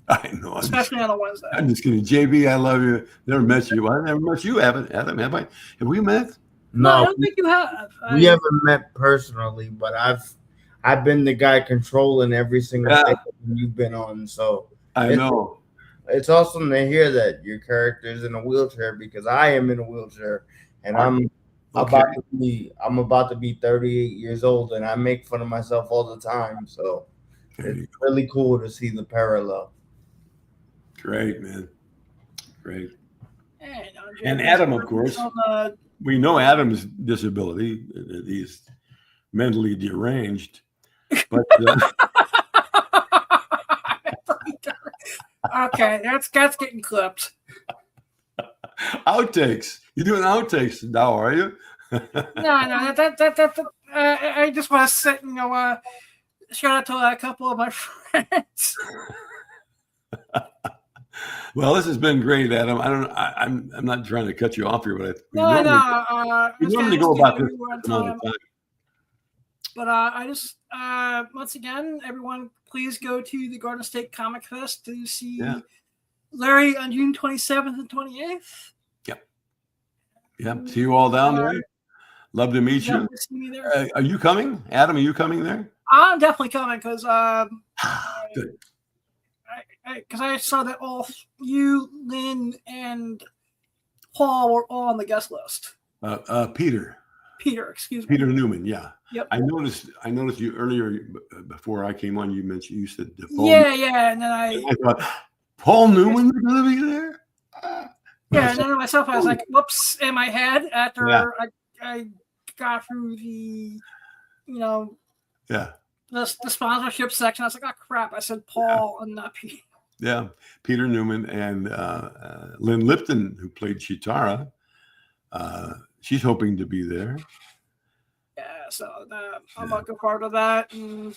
I know. Especially on a Wednesday. I'm just kidding. JB, I love you. Never met you. I never met you, Adam, have I? Have we met? No, I don't think you have. We haven't met personally, but I've been the guy controlling every single thing you've been on. So I know. It's awesome to hear that your character's in a wheelchair because I am in a wheelchair and I'm about to be 38 years old and I make fun of myself all the time. So it's really cool to see the parallel. Great, man. Great. Hey, And Adam, of course. We know Adam's disability. He's mentally deranged. But okay, that's getting clipped. Outtakes. You're doing outtakes now, are you? No. I just want to say, shout out to a couple of my friends. Well, this has been great, Adam. I'm not trying to cut you off here, but we normally go about this amount of time. But I just once again, everyone, please go to the Garden State Comic Fest to see Larry on June 27th and 28th. Yep. See you all down there. Love to meet you. To see me there. Are you coming, Adam? Are you coming there? I'm definitely coming because Good. Because I saw that all you, Lynn, and Paul were all on the guest list. Peter, excuse me. Peter Newman. Yeah. Yep. I noticed you earlier before I came on. You said Paul yeah, and then I thought Paul Newman's going to be there. And then myself, I was like, "Whoops!" in my head after I got through the, the sponsorship section. I was like, "Oh crap!" I said Paul and not Peter. Yeah, Peter Newman and Lynn Lipton, who played Chitara. She's hoping to be there. Yeah, so I'm looking forward to that. And,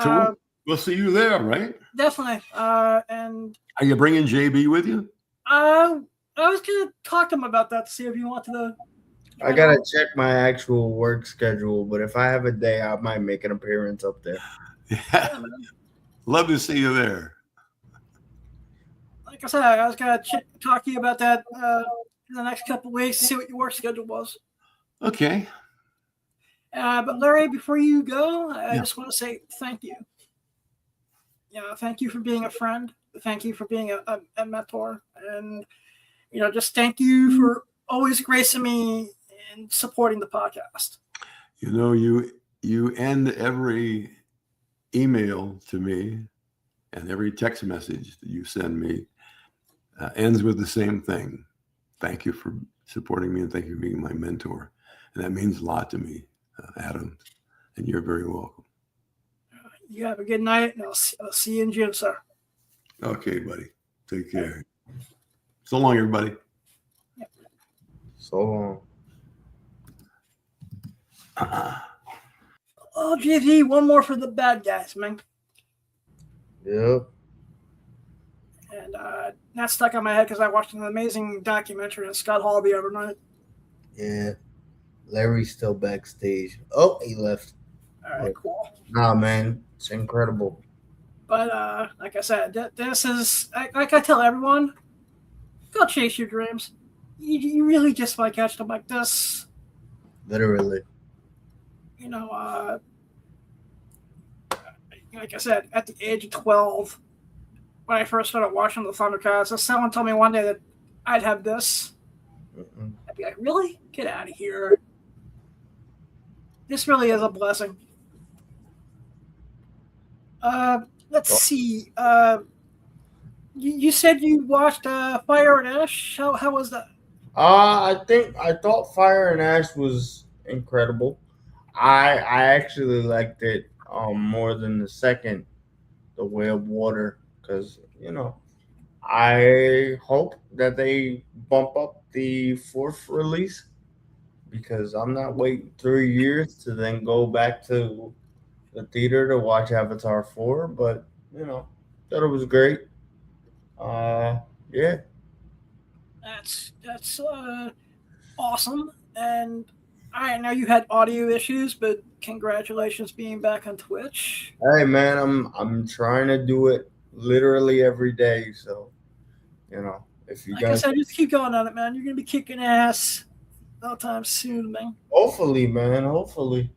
so we'll see you there, right? Definitely. And are you bringing JB with you? I was gonna talk to him about that to see if he wanted to. I gotta check my actual work schedule, but if I have a day, I might make an appearance up there. Yeah, love to see you there. Like I said, I was gonna talk to you about that in the next couple of weeks to see what your work schedule was. Okay. But Larry, before you go, I just want to say thank you. Thank you for being a friend. Thank you for being a mentor, and just thank you for always gracing me and supporting the podcast. You end every email to me and every text message that you send me ends with the same thing. Thank you for supporting me and thank you for being my mentor. And that means a lot to me, Adam, and you're very welcome. You have a good night, and I'll see you in June, sir. Okay, buddy. Take care. So long, everybody. Yep. So long. Oh, GV, one more for the bad guys, man. Yep. And that stuck on my head because I watched an amazing documentary on Scott Hall the other night. Yeah. Larry's still backstage. Oh, he left. All right, cool. Nah, man. It's incredible. But like I said, this is, like I tell everyone, go chase your dreams. You really just might catch them like this. Literally. Like I said, at the age of 12, when I first started watching the ThunderCats, someone told me one day that I'd have this. I'd be like, really? Get out of here. This really is a blessing. Let's see. You said you watched Fire and Ash. How was that? I thought Fire and Ash was incredible. I actually liked it more than the second, The Way of Water, because I hope that they bump up the fourth release because I'm not waiting 3 years to then go back to the theater to watch Avatar 4, but thought it was great. Yeah, That's awesome. And I know you had audio issues, but congratulations being back on Twitch. Hey man, I'm trying to do it literally every day. So, if you Like I guys, said, just keep going on it, man. You're gonna be kicking ass no time soon, man. hopefully, man, hopefully.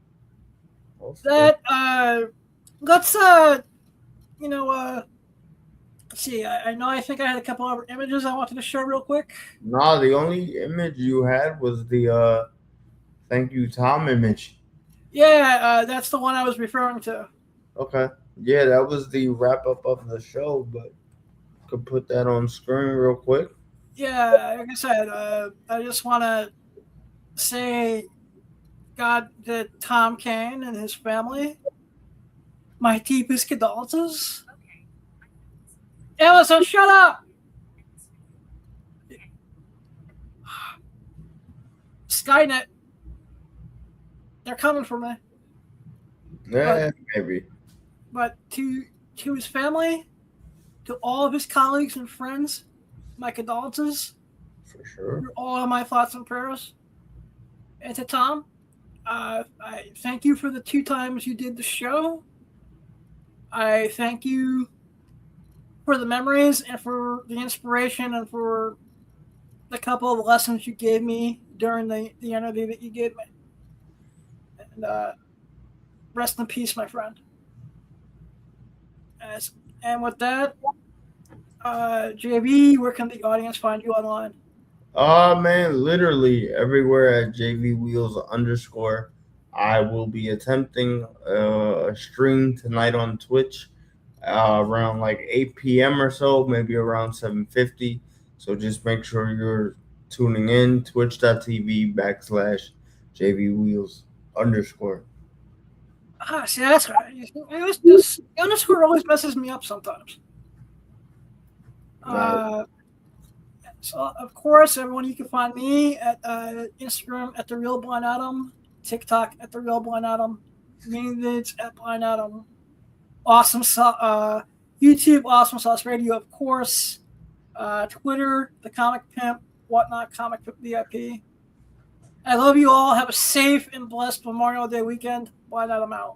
That let's see. I think I had a couple other images I wanted to show real quick. Nah, the only image you had was the thank you Tom image. Yeah, that's the one I was referring to. Okay. Yeah, that was the wrap up of the show, but could put that on screen real quick. Yeah, like I said, I just want to say, God, that Tom Kane and his family, my deepest condolences. Allison, shut up! Skynet, they're coming for me. Yeah, maybe. But to his family, to all of his colleagues and friends, my condolences. For sure. All of my thoughts and prayers. And to Tom, I thank you for the 2 times you did the show. I thank you for the memories and for the inspiration and for the couple of lessons you gave me during the interview that you gave me. And rest in peace, my friend. And with that, JV, where can the audience find you online? Man, literally everywhere at JV_Wheels_. I will be attempting a stream tonight on Twitch around like 8 p.m. or so, maybe around 7:50. So just make sure you're tuning in, twitch.tv/JV_Wheels_. See, that's right. This underscore always messes me up sometimes. So, of course, everyone, you can find me at Instagram at The Real Blind Adam, TikTok at The Real Blind Adam, main vids at Blind Adam, YouTube, Awesome Sauce Radio, of course, Twitter, The Comic Pimp, Whatnot, Comic Pimp VIP. I love you all. Have a safe and blessed Memorial Day weekend. Blind Adam out.